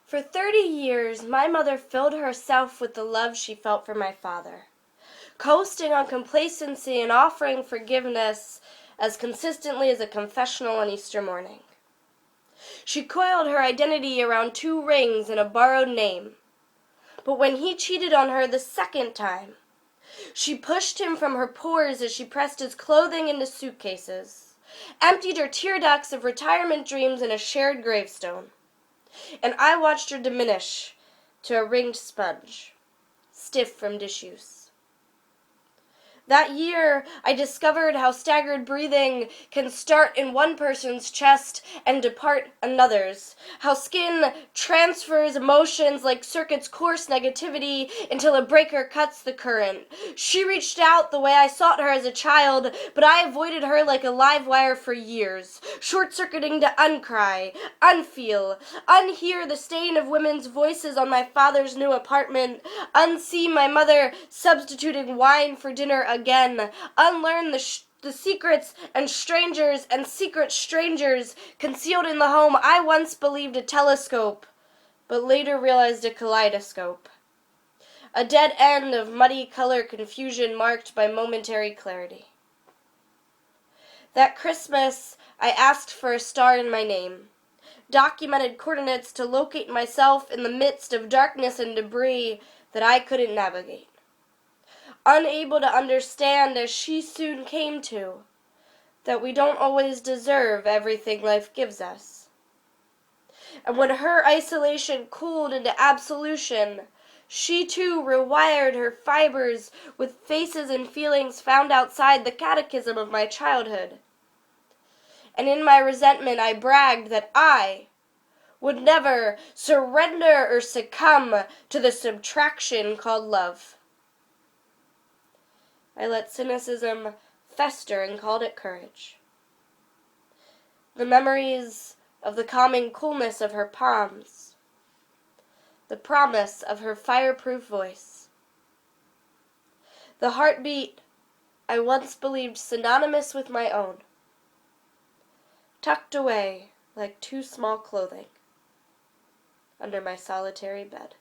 For 30 years, my mother filled herself with the love she felt for my father, coasting on complacency and offering forgiveness as consistently as a confessional on Easter morning. She coiled her identity around 2 rings and a borrowed name. But when he cheated on her the second time, she pushed him from her pores as she pressed his clothing into suitcases, emptied her tear ducts of retirement dreams in a shared gravestone. And I watched her diminish to a ringed sponge, stiff from disuse. That year, I discovered how staggered breathing can start in one person's chest and depart another's, how skin transfers emotions like circuits course negativity until a breaker cuts the current. She reached out the way I sought her as a child, but I avoided her like a live wire for years, short-circuiting to uncry, unfeel, unhear the stain of women's voices on my father's new apartment, unsee my mother substituting wine for dinner again, unlearn the secrets and strangers and secret strangers concealed in the home I once believed a telescope, but later realized a kaleidoscope. A dead end of muddy color confusion marked by momentary clarity. That Christmas, I asked for a star in my name, documented coordinates to locate myself in the midst of darkness and debris that I couldn't navigate. Unable to understand, as she soon came to, that we don't always deserve everything life gives us. And when her isolation cooled into absolution, she too rewired her fibers with faces and feelings found outside the catechism of my childhood. And in my resentment I bragged that I would never surrender or succumb to the subtraction called love. I let cynicism fester and called it courage. The memories of the calming coolness of her palms, the promise of her fireproof voice, the heartbeat I once believed synonymous with my own, tucked away like 2 small clothing under my solitary bed.